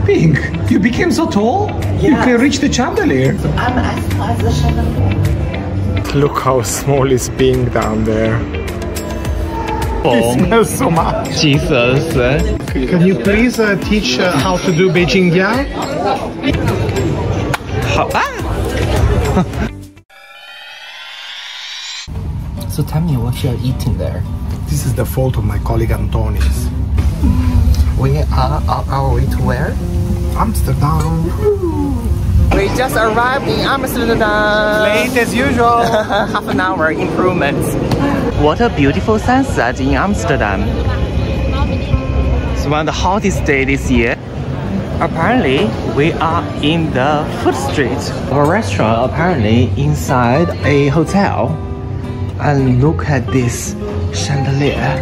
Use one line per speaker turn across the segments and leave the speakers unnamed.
Pink, you became so tall?
Yeah.
You can reach the chandelier.
I'm as tall as the chandelier.
Look how small is Pink down there. It smells so much.
Jesus.
Can you please teach how to do Beijing Jiao?
So tell me what you're eating there.
This is the fault of my colleague Antonis.
We are on our way to where?
Amsterdam.
We just arrived in Amsterdam.
Late as usual.
Half an hour improvements. What a beautiful sunset in Amsterdam. It's one of the hottest days this year. Apparently, we are in the food street. Our restaurant apparently inside a hotel. And look at this chandelier.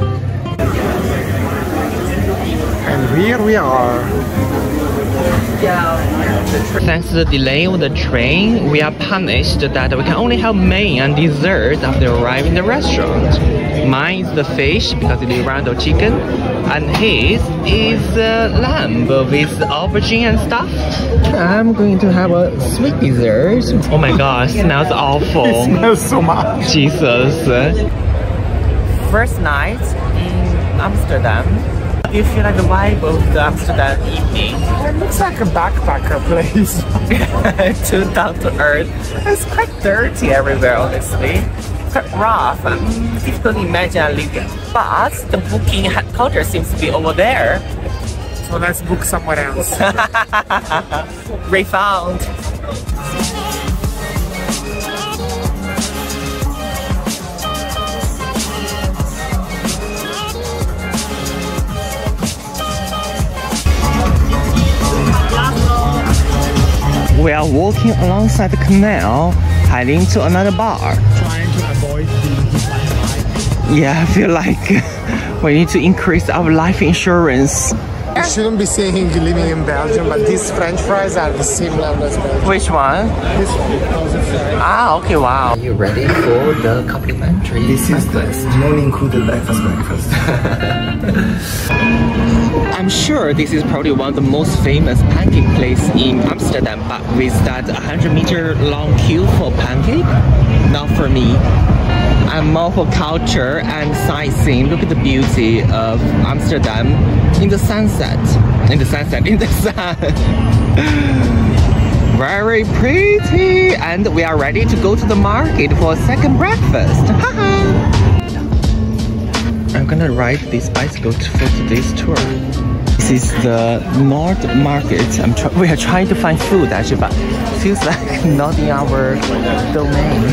And here we are.
Thanks to the delay of the train, we are punished that we can only have main and dessert after arriving in the restaurant. Mine is the fish because it is round of chicken, and his is lamb with aubergine and stuff. I'm going to have a sweet dessert. Oh my gosh, smells awful.
It smells so much.
Jesus. First night in Amsterdam. Do you feel like the vibe of the Amsterdam evening?
It looks like a backpacker place.
Too down to earth. It's quite dirty everywhere, honestly. Quite rough. Difficult to imagine living. But the booking headquarters seems to be over there.
So let's book somewhere else.
Refound. We are walking alongside the canal, heading to another bar.
Trying to avoid being hit by a bike.
Yeah, I feel like we need to increase our life insurance.
You shouldn't be saying living in Belgium, but these French fries are the same level as Belgium.
Which one?
This one.
Ah, okay, wow. Are you ready for the complimentary?
This is the non-included breakfast.
I'm sure this is probably one of the most famous pancake place in Amsterdam, but with that 100-meter long queue for pancake, not for me. I'm more for culture and sightseeing. Look at the beauty of Amsterdam in the sunset. In the sun. Very pretty. And we are ready to go to the market for a second breakfast. I'm gonna ride this bicycle for today's tour. This is the Nord Market. We are trying to find food actually, but feels like not in our domain.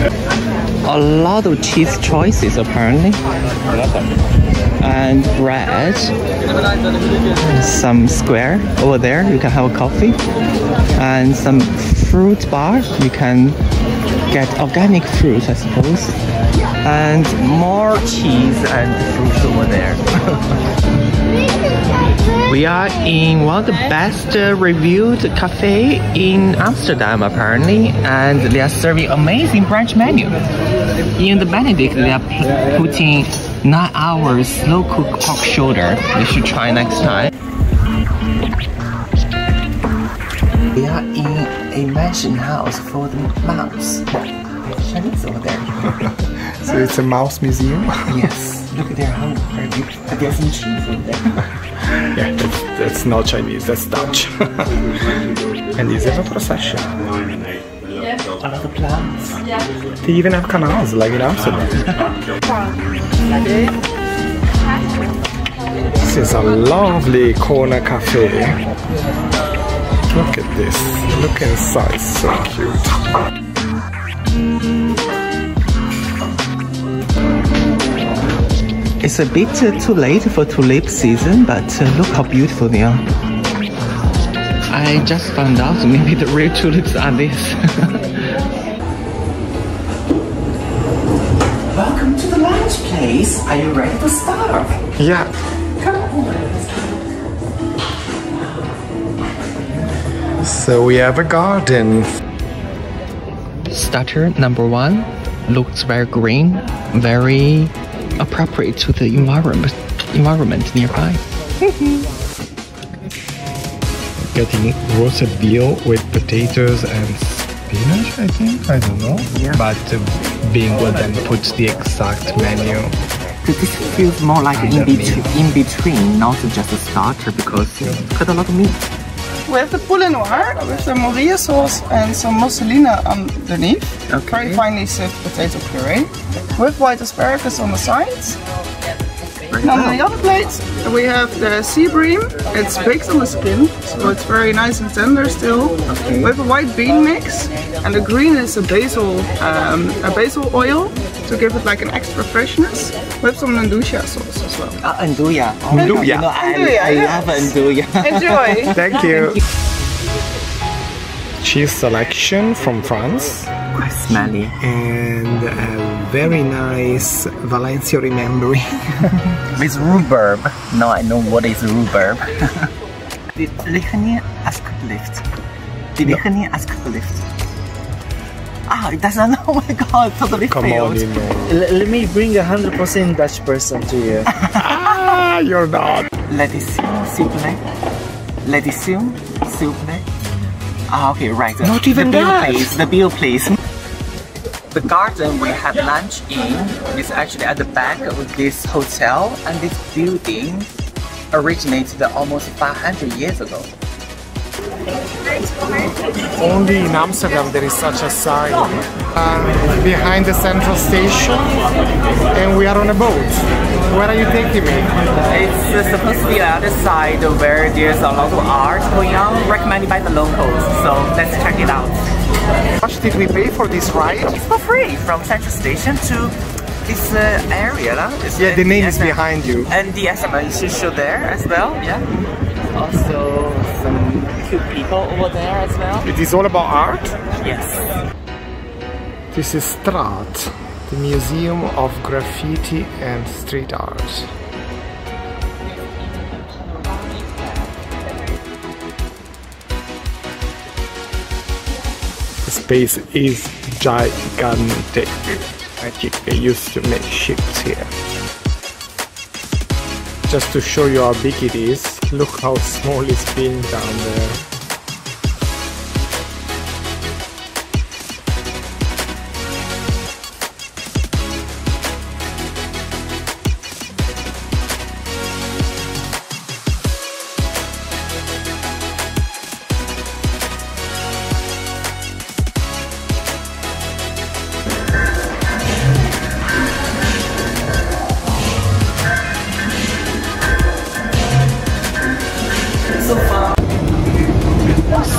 A lot of cheese choices apparently. And bread. Some square over there, you can have a coffee. And some fruit bar. You can get organic fruit, I suppose. And more cheese and fruit over there. We are in one of the best reviewed cafe in Amsterdam apparently, and they are serving amazing brunch menu. In the Benedict, they are putting 9 hours slow cooked pork shoulder. You should try next time. We are in a mansion house for the mouse. Chinese over there.
So it's a mouse museum?
Yes, look at their home. Very beautiful. There's some cheese over there.
Yeah, that's not Chinese, that's Dutch. And is there a procession?
A lot of plants.
They even have canals, like in Amsterdam. This is a lovely corner cafe. Look at this. Look inside, so cute.
It's a bit too late for tulip season, but look how beautiful they are. I just found out maybe the real tulips are this. Welcome to the lunch place. Are you ready to start?
Yeah.
Come on.
So we have a garden.
Starter number 1 looks very green, very appropriate to the environment nearby.
getting roasted veal with potatoes and spinach, I think. I don't know.
Yeah.
But Bing will then put the exact menu.
This feels more like in between, not just a starter, because it's got a lot of meat.
With the poulet noir, with the Morilla sauce and some mozzarella underneath.
Okay.
Very finely sieved potato puree. With white asparagus on the sides. And on the other plate, we have the sea bream. It's baked on the skin, so it's very nice and tender still.
Okay.
With a white bean mix, and the green is a basil oil to give it like an extra freshness. With some nduja sauce as well.
Nduja.
Nduja.
You know, I love nduja.
Enjoy.
Thank you. Cheese selection from France.
Quite smelly.
And a very nice Valencia remembering.
With rhubarb. Now I know what is rhubarb. Dit ligt niet alsjeblieft. Dit ligt niet alsjeblieft. Ah, it doesn't know. Oh my god, totally
Come
failed.
on, you know.
Let me bring 100% Dutch person to you.
Ah, you're not.
L'addition, s'il vous plaît. L'addition, s'il vous plaît. Ah, okay, right.
Not even
the bill,
that.
please. The bill, please. The garden we had lunch in is actually at the back of this hotel, and this building originated almost 500 years ago.
Only in Amsterdam there is such a sign. Behind the central station, and we are on a boat. Where are you taking me?
It's supposed to be the other side where there's a lot of art going on, recommended by the locals. So let's check it out.
How much did we pay for this ride?
It's for free from Central Station to this area.
Yeah, the name is behind you.
And the SMS is show there as well. Yeah. Also some cute people over there as well.
It is all about art.
Yes.
This is Straat, the Museum of Graffiti and Street Art. The space is gigantic. I think they used to make ships here. Just to show you how big it is, look how small it's being down there.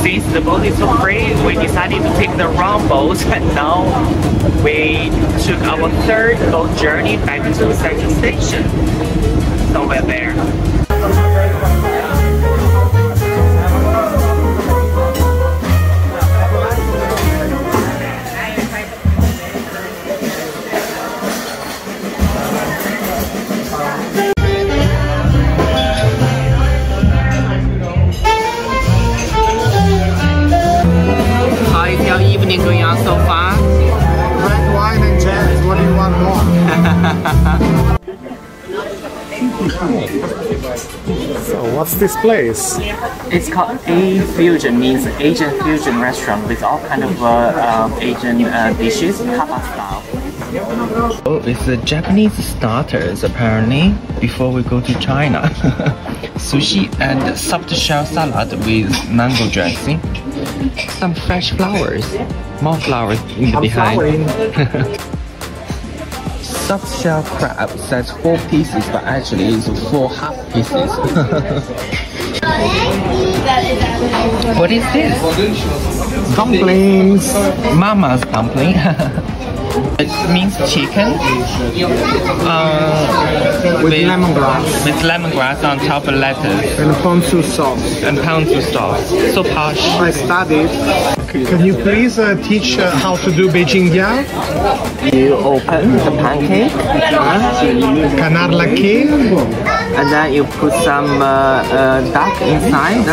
Since the boat is so free, we decided to take the wrong boat, and now we took our third boat journey back to the Central Station. Somewhere there. How is your evening going on so far?
Red wine and jazz, what do you want more? So what's this place?
It's called A-Fusion, means Asian fusion restaurant with all kind of Asian dishes, tapa style. Oh, it's the Japanese starters apparently before we go to China. Sushi and soft shell salad with mango dressing. Some fresh flowers. More flowers in the behind. Soft shell crab says 4 pieces, but actually it's 4 half pieces. What is this?
Dumplings!
Mama's dumpling. It means chicken
With lemongrass.
with lemongrass on top of lettuce
And ponzu sauce.
and ponzu sauce. So posh.
I studied. Can you please teach how to do Beijing Diao?
You open the pancake.
Canard laqué.
And then you put some duck inside.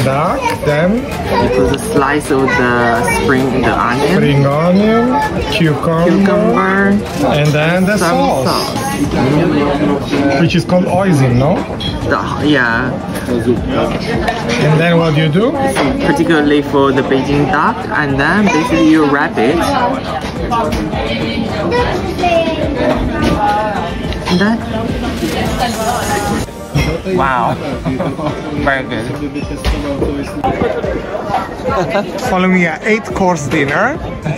Duck, then
You put a slice of the spring onion.
spring onion, cucumber, and then the
some
sauce, which is called hoisin, no?
Yeah,
And then what do you do?
particularly for the Beijing duck. And then basically you wrap it. And then, wow, very good.
Following an 8-course dinner,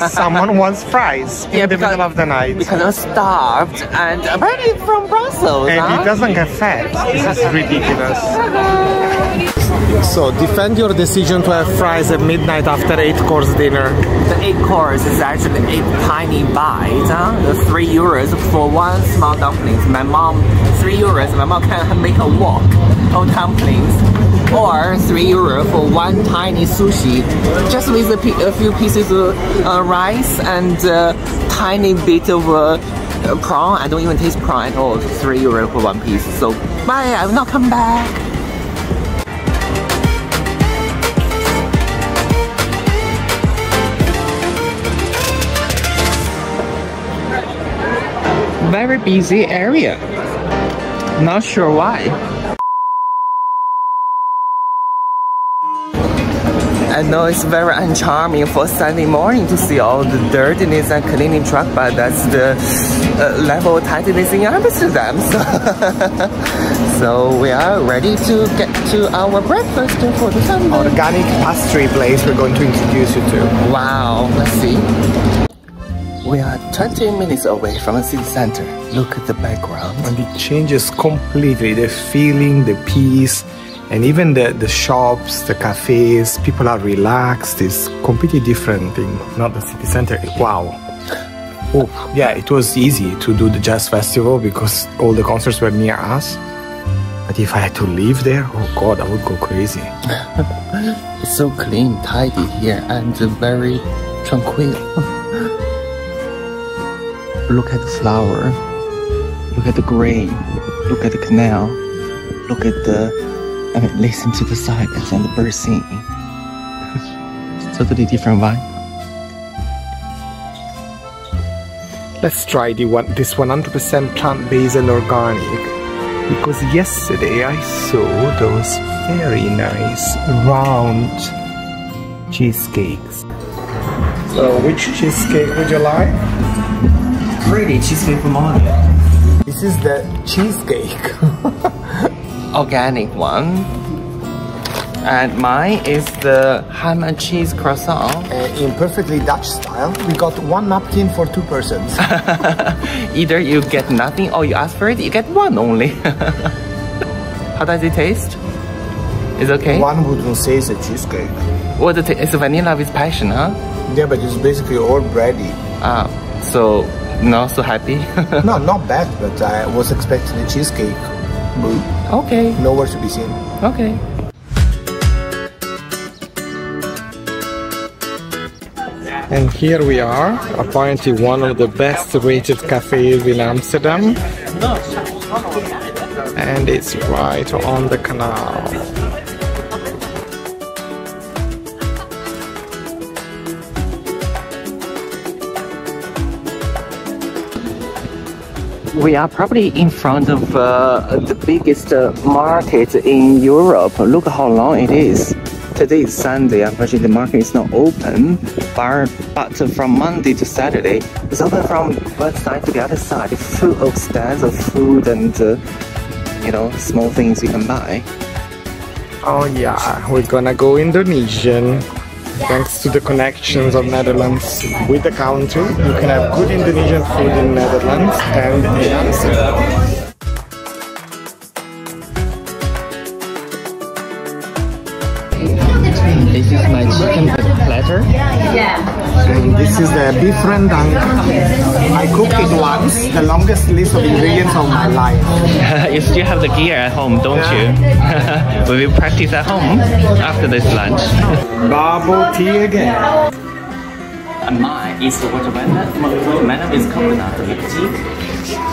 someone wants fries in the middle of the night.
Because I'm starved and apparently from Brussels.
And
huh?
it doesn't get fat. This is ridiculous. So, defend your decision to have fries at midnight after 8-course dinner.
The 8 course is actually 8 tiny bites. The 3 euros for one small dumplings. My mom, 3 euros, my mom can make a walk of dumplings. Or 3 euro for one tiny sushi, just with a few pieces of rice and tiny bit of prawn. I don't even taste prawn at all. 3 euro for one piece. So bye, I will not come back. Very busy area. Not sure why. I know it's very uncharming for Sunday morning to see all the dirtiness and cleaning truck, but that's the level of tightness in Amsterdam. So we are ready to get to our breakfast for the Sunday.
Organic pastry place we're going to introduce you to.
Wow, let's see. We are 20 minutes away from the city center. Look at the background.
And it changes completely the feeling, the peace, and even the shops, the cafes. People are relaxed. It's completely different thing, not the city center. Wow. Oh, yeah, it was easy to do the jazz festival because all the concerts were near us. But if I had to live there, oh God, I would go crazy.
It's so clean, tidy here, and very tranquil. Look at the flower, look at the grain, look at the canal, look at listen to the silence and the birds singing. It's totally different vibe.
Let's try this 100% plant-based and organic. Because yesterday I saw those very nice round cheesecakes. So which cheesecake would you like?
Pretty cheesecake from Monaco.
This is the cheesecake.
Organic one. And mine is the ham and cheese croissant.
In perfectly Dutch style. We got one napkin for 2 persons.
Either you get nothing or you ask for it, you get one only. How does it taste? Is it okay?
One wouldn't say it's a cheesecake.
What it's vanilla with passion, huh?
Yeah, but it's basically all bready.
So not so happy.
No, not bad, but I was expecting a cheesecake.
Okay.
Nowhere to be seen.
Okay.
And here we are, apparently one of the best rated cafes in Amsterdam. And it's right on the canal.
We are probably in front of the biggest market in Europe. Look how long it is. Today is Sunday, unfortunately the market is not open, but from Monday to Saturday, it's open from one side to the other side, full of stands of food and you know, small things you can buy.
Oh yeah, we're gonna go Indonesian. Thanks to the connections of Netherlands with the country, you can have good Indonesian food in Netherlands and in Amsterdam.
This is my chicken platter.
This is the beef rendang. I cooked it once, the longest list of ingredients of my life.
You still have the gear at home, don't you? We will practice at home after this lunch.
Bubble tea again.
And mine is watermelon with coconut milk tea.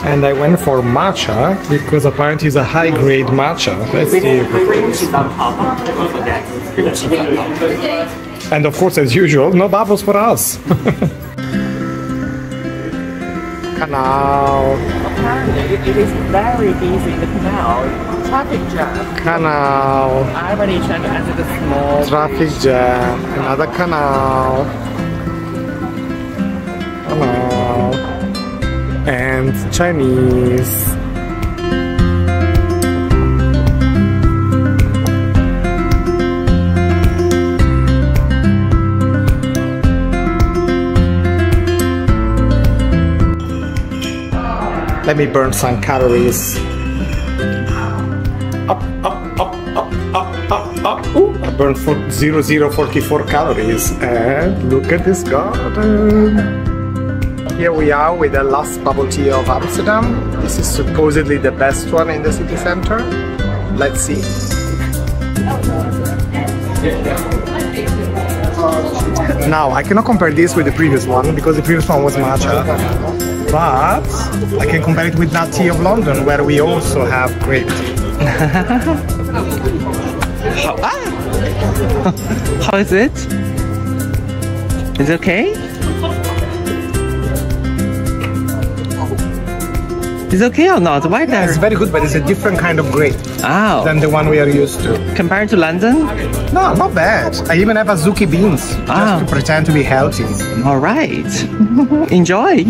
And I went for matcha because apparently it's a high-grade matcha. Let's see.
Cream cheese on top. Don't forget, cream cheese on top.
And of course, as usual, no bubbles for us. Canal.
Apparently, it is very busy in the canal. Traffic jam.
Canal.
Everybody trying to enter the small.
Traffic jam. Another canal. Canal. And Chinese. Let me burn some calories. Up, up, up, up, up, up, up. Ooh, I burned 0044 calories. And look at this garden. Here we are with the last bubble tea of Amsterdam. This is supposedly the best one in the city center. Let's see. Now, I cannot compare this with the previous one because the previous one was matcha. But I can compare it with Nat Tea of London, where we also have grape tea.
How is it? Is it okay? Is it okay or not? Why there?
It's very good, but it's a different kind of grape than the one we are used to.
Compared to London?
No, not bad. I even have azuki beans just to pretend to be healthy.
All right. Enjoy.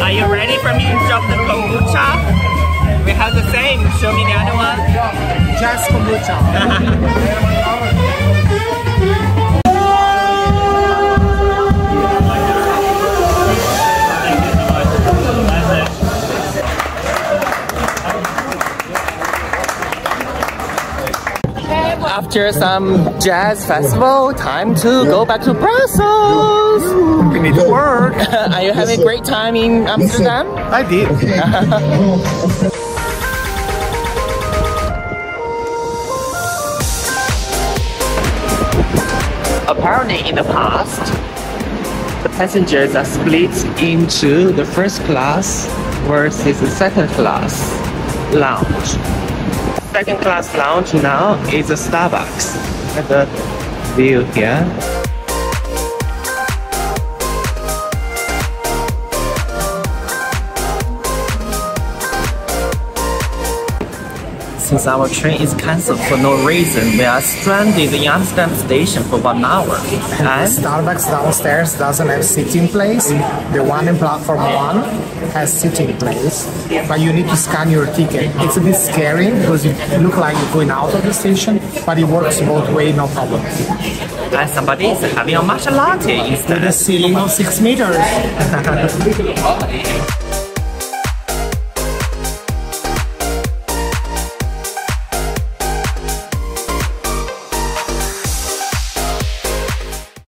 Are you ready for me to drop the kombucha? We have the same. Show me the other one.
Just kombucha.
After some jazz festival, time to go back to Brussels.
We need to work.
Are you having a great time in Amsterdam?
I did.
Apparently in the past, the passengers are split into the first class versus the second class lounge. Second class lounge now is a Starbucks. Look at the view here. Since our train is cancelled for no reason, we are stranded in Amsterdam station for 1 hour. And
Starbucks downstairs doesn't have sitting place. The one in platform 1 has sitting place, but you need to scan your ticket. It's a bit scary because you look like you're going out of the station, but it works both ways, no problem.
and somebody is having a matcha latte instead.
With a ceiling of 6 meters.